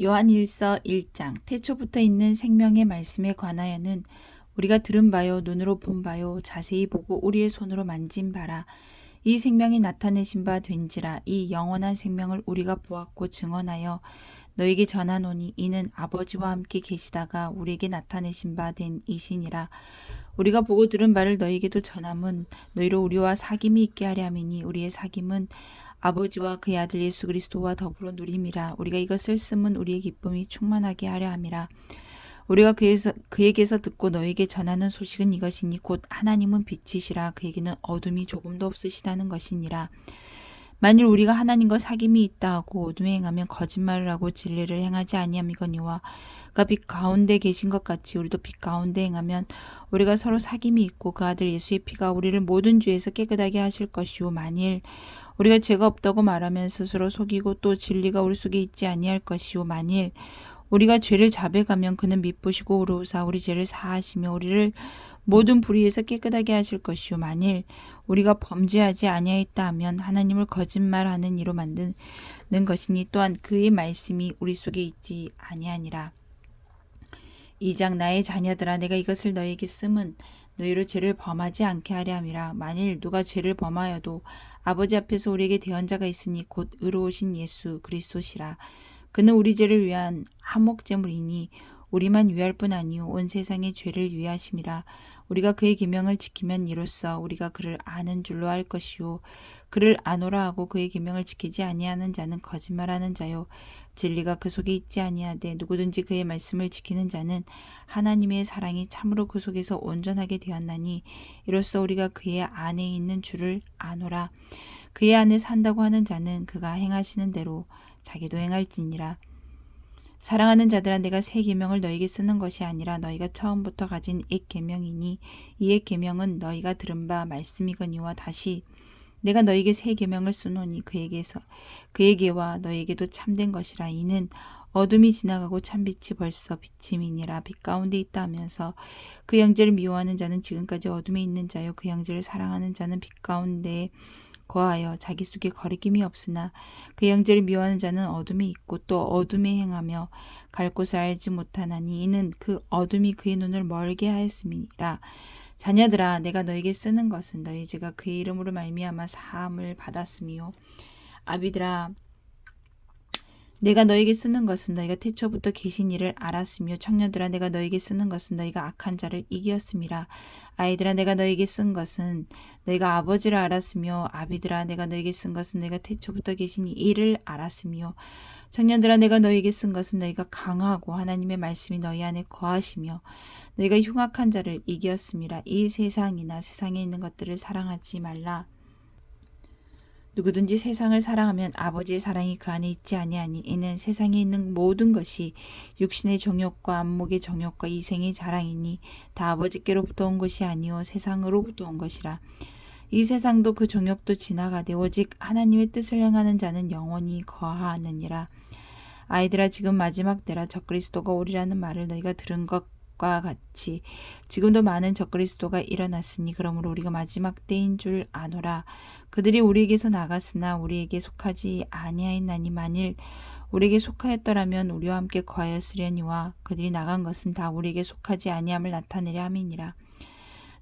요한일서 1장 태초부터 있는 생명의 말씀에 관하여는 우리가 들은 바요 눈으로 본 바요 자세히 보고 우리의 손으로 만진 바라. 이 생명이 나타내신 바 된지라. 이 영원한 생명을 우리가 보았고 증언하여 너에게 전하노니 이는 아버지와 함께 계시다가 우리에게 나타내신 바 된 이시니라. 우리가 보고 들은 바를 너에게도 전함은 너희로 우리와 사귐이 있게 하려 함이니 우리의 사귐은 아버지와 그의 아들 예수 그리스도와 더불어 누림이라. 우리가 이것을 쓰면 우리의 기쁨이 충만하게 하려 함이라. 우리가 그에게서 듣고 너에게 전하는 소식은 이것이니 곧 하나님은 빛이시라. 그에게는 어둠이 조금도 없으시다는 것이니라. 만일 우리가 하나님과 사귐이 있다 하고 어둠에 행하면 거짓말을 하고 진리를 행하지 아니함이거니와 그가 빛 가운데 계신 것 같이 우리도 빛 가운데 행하면 우리가 서로 사귐이 있고 그 아들 예수의 피가 우리를 모든 죄에서 깨끗하게 하실 것이오. 만일 우리가 죄가 없다고 말하면 스스로 속이고 또 진리가 우리 속에 있지 아니할 것이오. 만일 우리가 죄를 자백하면 그는 미쁘시고 의로우사 우리 죄를 사하시며 우리를 모든 불의에서 깨끗하게 하실 것이오. 만일 우리가 범죄하지 아니하였다 하면 하나님을 거짓말하는 이로 만드는 것이니 또한 그의 말씀이 우리 속에 있지 아니하니라. 2장 나의 자녀들아 내가 이것을 너에게 쓰면 너희로 죄를 범하지 않게 하려 함이라. 만일 누가 죄를 범하여도 아버지 앞에서 우리에게 대언자가 있으니 곧 의로우신 예수 그리스도시라. 그는 우리 죄를 위한 화목제물이니 우리만 위할 뿐 아니요 온 세상의 죄를 위하심이라. 우리가 그의 계명을 지키면 이로써 우리가 그를 아는 줄로 알 것이요 그를 아노라 하고 그의 계명을 지키지 아니하는 자는 거짓말하는 자요 진리가 그 속에 있지 아니하되 누구든지 그의 말씀을 지키는 자는 하나님의 사랑이 참으로 그 속에서 온전하게 되었나니 이로써 우리가 그의 안에 있는 줄을 아노라. 그의 안에 산다고 하는 자는 그가 행하시는 대로 자기도 행할지니라. 사랑하는 자들아 내가 새 계명을 너에게 쓰는 것이 아니라 너희가 처음부터 가진 옛 계명이니 이 옛 계명은 너희가 들은 바 말씀이거니와 다시 내가 너에게 새 계명을 쓰노니 그에게와 너에게도 참된 것이라. 이는 어둠이 지나가고 참빛이 벌써 비침이니라. 빛 가운데 있다 하면서 그 형제를 미워하는 자는 지금까지 어둠에 있는 자요 그 형제를 사랑하는 자는 빛 가운데 거하여 자기 속에 거리낌이 없으나 그 형제를 미워하는 자는 어둠에 있고 또 어둠에 행하며 갈 곳을 알지 못하나니 이는 그 어둠이 그의 눈을 멀게 하였음이라. 자녀들아 내가 너에게 쓰는 것은 너희 죄가 그의 이름으로 말미암아 사함을 받았음이요 아비들아 내가 너에게 쓰는 것은 너희가 태초부터 계신 이를 알았으며 청년들아 내가 너에게 쓰는 것은 너희가 악한 자를 이기었음이라. 아이들아 내가 너에게 쓴 것은 너희가 아버지를 알았으며 아비들아 내가 너에게 쓴 것은 너희가 태초부터 계신 이를 알았으며 청년들아 내가 너에게 쓴 것은 너희가 강하고 하나님의 말씀이 너희 안에 거하시며 너희가 흉악한 자를 이기었음이라. 이 세상이나 세상에 있는 것들을 사랑하지 말라. 누구든지 세상을 사랑하면 아버지의 사랑이 그 안에 있지 아니하니 이는 세상에 있는 모든 것이 육신의 정욕과 안목의 정욕과 이생의 자랑이니 다 아버지께로부터 온 것이 아니요 세상으로부터 온 것이라. 이 세상도 그 정욕도 지나가되 오직 하나님의 뜻을 행하는 자는 영원히 거하느니라. 아이들아 지금 마지막 때라 적그리스도가 오리라는 말을 너희가 들은 것과 같이 지금도 많은 적그리스도가 일어났으니 그러므로 우리가 마지막 때인 줄 아노라. 그들이 우리에게서 나갔으나 우리에게 속하지 아니하였나니 만일 우리에게 속하였더라면 우리와 함께 거하였으려니와 그들이 나간 것은 다 우리에게 속하지 아니함을 나타내려 함이니라.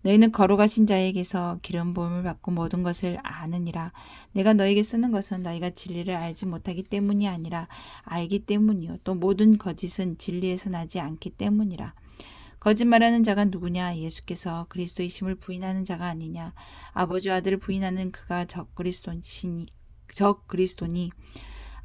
너희는 거룩하신 자에게서 기름 부음을 받고 모든 것을 아느니라. 내가 너에게 쓰는 것은 너희가 진리를 알지 못하기 때문이 아니라 알기 때문이요 또 모든 거짓은 진리에서 나지 않기 때문이라. 거짓말하는 자가 누구냐? 예수께서 그리스도이심을 부인하는 자가 아니냐? 아버지와 아들을 부인하는 그가 적그리스도니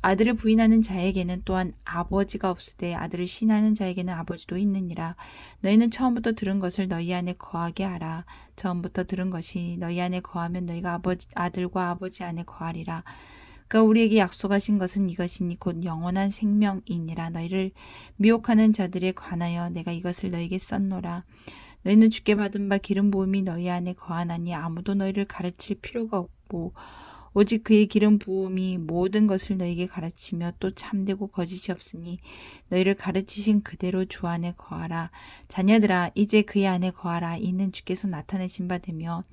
아들을 부인하는 자에게는 또한 아버지가 없으되 아들을 신하는 자에게는 아버지도 있느니라. 너희는 처음부터 들은 것을 너희 안에 거하게 하라. 처음부터 들은 것이 너희 안에 거하면 너희가 아들과 아버지 안에 거하리라. 그가 우리에게 약속하신 것은 이것이니 곧 영원한 생명이니라. 너희를 미혹하는 자들에 관하여 내가 이것을 너희에게 썼노라. 너희는 주께 받은 바 기름 부음이 너희 안에 거하나니 아무도 너희를 가르칠 필요가 없고 오직 그의 기름 부음이 모든 것을 너희에게 가르치며 또 참되고 거짓이 없으니 너희를 가르치신 그대로 주 안에 거하라. 자녀들아 이제 그의 안에 거하라. 이는 주께서 나타내신 바 되며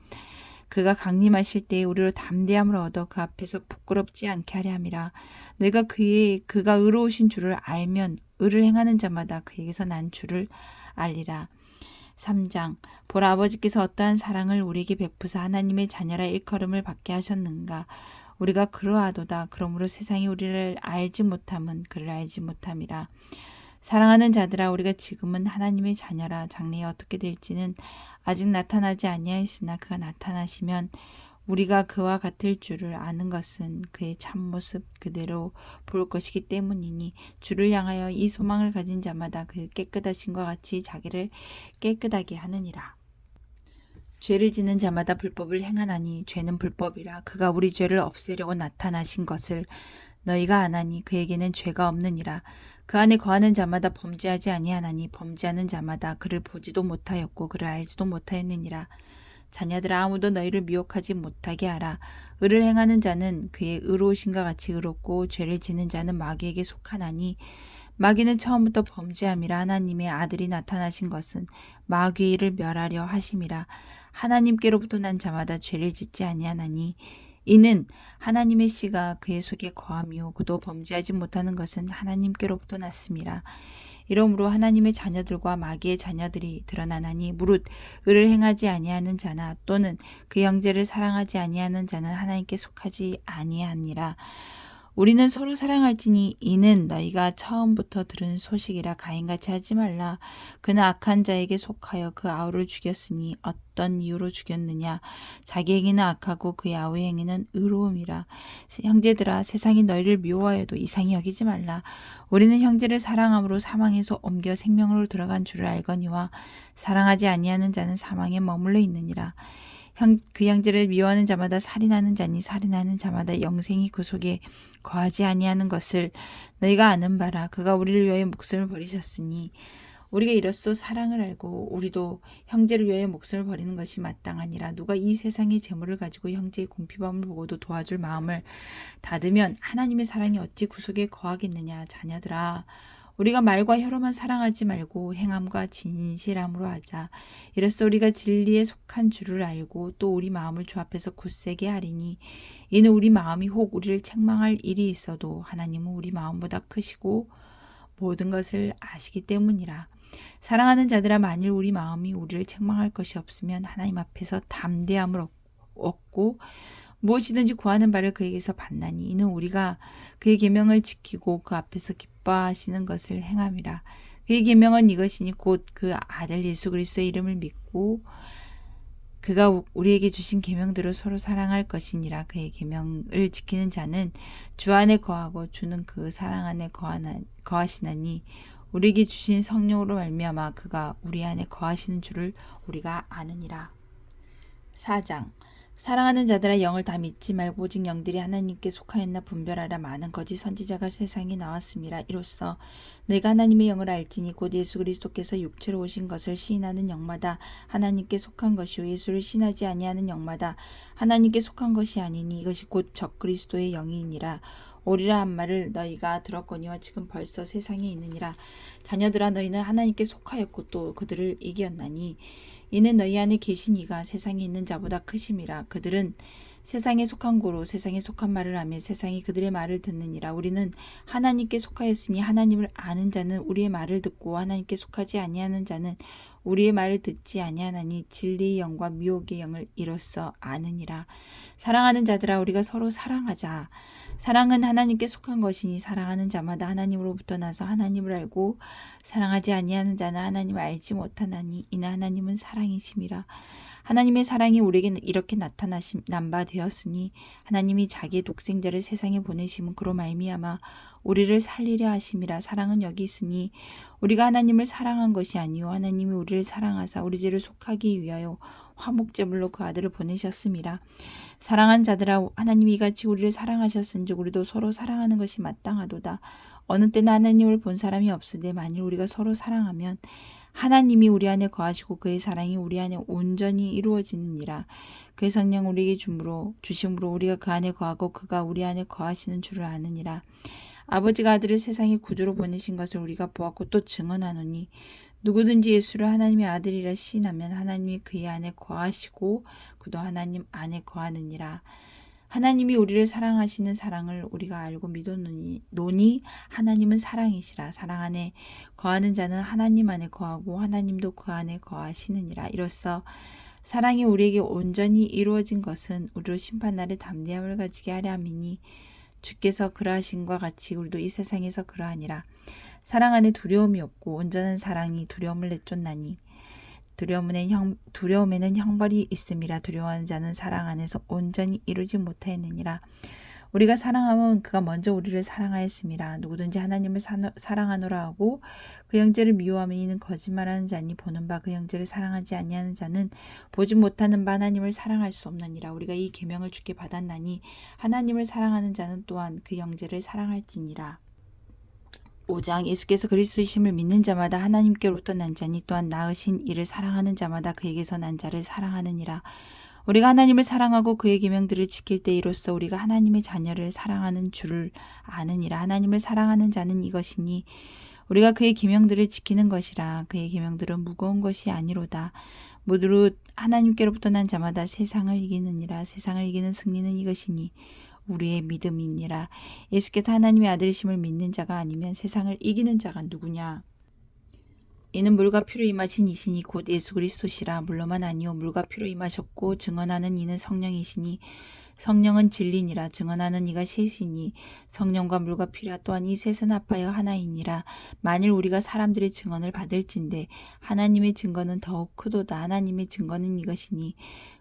그가 강림하실 때에 우리로 담대함을 얻어 그 앞에서 부끄럽지 않게 하려 함이라. 너희가 그가 의로우신 줄을 알면 의를 행하는 자마다 그에게서 난 줄을 알리라. 3장. 보라, 아버지께서 어떠한 사랑을 우리에게 베푸사 하나님의 자녀라 일컬음을 받게 하셨는가. 우리가 그러하도다. 그러므로 세상이 우리를 알지 못함은 그를 알지 못함이라. 사랑하는 자들아, 우리가 지금은 하나님의 자녀라. 장래에 어떻게 될지는 아직 나타나지 아니하였으나 그가 나타나시면 우리가 그와 같을 줄을 아는 것은 그의 참모습 그대로 볼 것이기 때문이니 주를 향하여 이 소망을 가진 자마다 그 깨끗하심과 같이 자기를 깨끗하게 하느니라. 죄를 짓는 자마다 불법을 행하나니 죄는 불법이라. 그가 우리 죄를 없애려고 나타나신 것을 너희가 아나니 그에게는 죄가 없느니라. 그 안에 거하는 자마다 범죄하지 아니하나니 범죄하는 자마다 그를 보지도 못하였고 그를 알지도 못하였느니라. 자녀들아, 아무도 너희를 미혹하지 못하게 하라. 의를 행하는 자는 그의 의로우신과 같이 의롭고 죄를 짓는 자는 마귀에게 속하나니 마귀는 처음부터 범죄함이라. 하나님의 아들이 나타나신 것은 마귀의 일을 멸하려 하심이라. 하나님께로부터 난 자마다 죄를 짓지 아니하나니 이는 하나님의 씨가 그의 속에 거함이요 그도 범죄하지 못하는 것은 하나님께로부터 났음이라. 이러므로 하나님의 자녀들과 마귀의 자녀들이 드러나나니 무릇 의를 행하지 아니하는 자나 또는 그 형제를 사랑하지 아니하는 자는 하나님께 속하지 아니하니라. 우리는 서로 사랑할지니 이는 너희가 처음부터 들은 소식이라. 가인같이 하지 말라. 그는 악한 자에게 속하여 그 아우를 죽였으니 어떤 이유로 죽였느냐. 자기 행위는 악하고 그의 아우의 행위는 의로움이라. 형제들아, 세상이 너희를 미워하여도 이상히 여기지 말라. 우리는 형제를 사랑함으로 사망에서 옮겨 생명으로 들어간 줄을 알거니와 사랑하지 아니하는 자는 사망에 머물러 있느니라. 그 형제를 미워하는 자마다 살인하는 자니 살인하는 자마다 영생이 그 속에 거하지 아니하는 것을 너희가 아는 바라. 그가 우리를 위하여 목숨을 버리셨으니 우리가 이로써 사랑을 알고 우리도 형제를 위하여 목숨을 버리는 것이 마땅하니라. 누가 이 세상의 재물을 가지고 형제의 궁핍함을 보고도 도와줄 마음을 닫으면 하나님의 사랑이 어찌 그 속에 거하겠느냐. 자녀들아, 우리가 말과 혀로만 사랑하지 말고 행함과 진실함으로 하자. 이로써 우리가 진리에 속한 줄을 알고 또 우리 마음을 주 앞에서 굳세게 하리니 이는 우리 마음이 혹 우리를 책망할 일이 있어도 하나님은 우리 마음보다 크시고 모든 것을 아시기 때문이라. 사랑하는 자들아, 만일 우리 마음이 우리를 책망할 것이 없으면 하나님 앞에서 담대함을 얻고 무엇이든지 구하는 바를 그에게서 받나니 이는 우리가 그의 계명을 지키고 그 앞에서 기뻐하시는 것을 행함이라. 그의 계명은 이것이니 곧 그 아들 예수 그리스도의 이름을 믿고 그가 우리에게 주신 계명대로 서로 사랑할 것이니라. 그의 계명을 지키는 자는 주 안에 거하고 주는 그 사랑 안에 거하시나니 우리에게 주신 성령으로 말미암아 그가 우리 안에 거하시는 줄을 우리가 아느니라. 4장. 사랑하는 자들아, 영을 다 믿지 말고 오직 영들이 하나님께 속하였나 분별하라. 많은 거짓 선지자가 세상에 나왔음이라. 이로써 너희가 하나님의 영을 알지니 곧 예수 그리스도께서 육체로 오신 것을 시인하는 영마다 하나님께 속한 것이요 예수를 시인하지 아니하는 영마다 하나님께 속한 것이 아니니 이것이 곧 적그리스도의 영이니라. 오리라 한 말을 너희가 들었거니와 지금 벌써 세상에 있느니라. 자녀들아, 너희는 하나님께 속하였고 또 그들을 이겼나니 이는 너희 안에 계신 이가 세상에 있는 자보다 크심이라. 그들은 세상에 속한 고로 세상에 속한 말을 하며 세상이 그들의 말을 듣느니라. 우리는 하나님께 속하였으니 하나님을 아는 자는 우리의 말을 듣고 하나님께 속하지 아니하는 자는 우리의 말을 듣지 아니하나니 진리의 영과 미혹의 영을 이로써 아느니라. 사랑하는 자들아, 우리가 서로 사랑하자. 사랑은 하나님께 속한 것이니 사랑하는 자마다 하나님으로부터 나서 하나님을 알고 사랑하지 아니하는 자는 하나님을 알지 못하나니 이는 하나님은 사랑이심이라. 하나님의 사랑이 우리에게 이렇게 나타난 바 되었으니 하나님이 자기의 독생자를 세상에 보내심은 그로 말미암아 우리를 살리려 하심이라. 사랑은 여기 있으니 우리가 하나님을 사랑한 것이 아니요 하나님이 우리를 사랑하사 우리 죄를 속하기 위하여 화목제물로 그 아들을 보내셨음이라. 사랑한 자들아, 하나님이 이같이 우리를 사랑하셨은즉 우리도 서로 사랑하는 것이 마땅하도다. 어느 때나 하나님을 본 사람이 없으되 만일 우리가 서로 사랑하면 하나님이 우리 안에 거하시고 그의 사랑이 우리 안에 온전히 이루어지느니라. 그의 성령 우리에게 주심으로 우리가 그 안에 거하고 그가 우리 안에 거하시는 줄을 아느니라. 아버지가 아들을 세상의 구주로 보내신 것을 우리가 보았고 또 증언하노니 누구든지 예수를 하나님의 아들이라 시인하면 하나님이 그의 안에 거하시고 그도 하나님 안에 거하느니라. 하나님이 우리를 사랑하시는 사랑을 우리가 알고 믿었노니 하나님은 사랑이시라. 사랑 안에 거하는 자는 하나님 안에 거하고 하나님도 그 안에 거하시느니라. 이로써 사랑이 우리에게 온전히 이루어진 것은 우리로 심판날에 담대함을 가지게 하려 함이니 주께서 그러하신과 같이 우리도 이 세상에서 그러하니라. 사랑 안에 두려움이 없고 온전한 사랑이 두려움을 내쫓나니 두려움에는 형벌이 있음이라. 두려워하는 자는 사랑 안에서 온전히 이루지 못하였느니라. 우리가 사랑하면 그가 먼저 우리를 사랑하였음이라. 누구든지 하나님을 사랑하노라 하고 그 형제를 미워하면 이는 거짓말하는 자니 보는 바 그 형제를 사랑하지 아니하는 자는 보지 못하는 바 하나님을 사랑할 수 없느니라. 우리가 이 계명을 주께 받았나니 하나님을 사랑하는 자는 또한 그 형제를 사랑할지니라. 5장 예수께서 그리스도이심을 믿는 자마다 하나님께로부터 난 자니 또한 낳으신 이를 사랑하는 자마다 그에게서 난 자를 사랑하느니라. 우리가 하나님을 사랑하고 그의 계명들을 지킬 때 이로써 우리가 하나님의 자녀를 사랑하는 줄을 아느니라. 하나님을 사랑하는 자는 이것이니 우리가 그의 계명들을 지키는 것이라. 그의 계명들은 무거운 것이 아니로다. 모두 하나님께로부터 난 자마다 세상을 이기느니라. 세상을 이기는 승리는 이것이니 우리의 믿음이니라. 예수께서 하나님의 아들이심을 믿는 자가 아니면 세상을 이기는 자가 누구냐? 이는 물과 피로 임하신 이시니 곧 예수 그리스도시라. 물로만 아니요 물과 피로 임하셨고 증언하는 이는 성령이시니 성령은 진리니라. 증언하는 이가 셋이니 성령과 물과 피라. 또한 이 셋은 합하여 하나이니라. 만일 우리가 사람들의 증언을 받을진대 하나님의 증거는 더욱 크도다. 하나님의 증거는 이것이니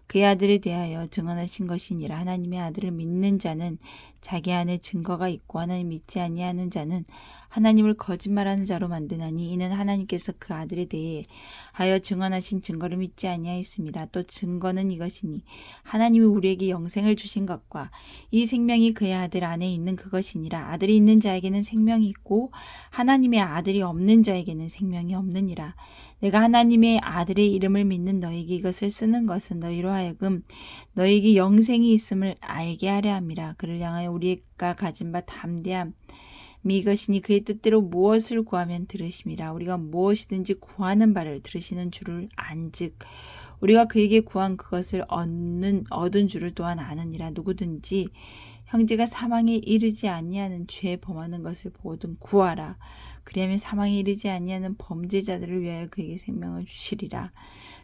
그의 아들에 대하여 증언하신 것이니라. 하나님의 아들을 믿는 자는 자기 안에 증거가 있고 하나님 믿지 아니하는 자는 하나님을 거짓말하는 자로 만드나니 이는 하나님께서 그 아들에 대하여 증언하신 증거를 믿지 아니하였습니다. 또 증거는 이것이니 하나님이 우리에게 영생을 주신 것과 이 생명이 그의 아들 안에 있는 그것이니라. 아들이 있는 자에게는 생명이 있고 하나님의 아들이 없는 자에게는 생명이 없느니라. 내가 하나님의 아들의 이름을 믿는 너에게 이것을 쓰는 것은 너희로 하여금 너에게 영생이 있음을 알게 하려 함이라. 그를 향하여 우리가 가진 바 담대함 이것이니 그의 뜻대로 무엇을 구하면 들으심이라. 우리가 무엇이든지 구하는 바를 들으시는 줄을 안즉 우리가 그에게 구한 그것을 얻은 줄을 또한 아느니라. 누구든지 형제가 사망에 이르지 아니하는 죄 범하는 것을 보거든 구하라. 그리하면 사망에 이르지 아니하는 범죄자들을 위하여 그에게 생명을 주시리라.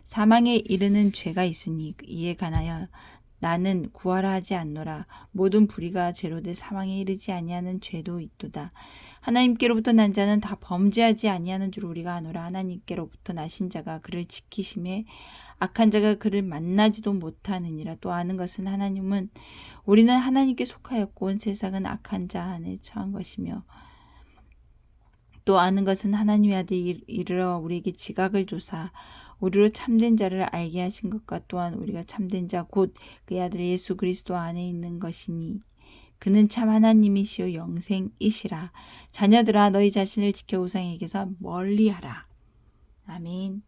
사망에 이르는 죄가 있으니 이에 관하여 나는 구하라 하지 않노라. 모든 불의가 죄로 돼 사망에 이르지 아니하는 죄도 있도다. 하나님께로부터 난 자는 다 범죄하지 아니하는 줄 우리가 아노라. 하나님께로부터 나신 자가 그를 지키심에 악한 자가 그를 만나지도 못하느니라. 또 아는 것은 우리는 하나님께 속하였고 온 세상은 악한 자 안에 처한 것이며 또 아는 것은 하나님의 아들이 이르러 우리에게 지각을 조사 우리로 참된 자를 알게 하신 것과 또한 우리가 참된 자 곧 그의 아들 예수 그리스도 안에 있는 것이니 그는 참 하나님이시요 영생이시라. 자녀들아 너희 자신을 지켜 우상에게서 멀리하라. 아멘.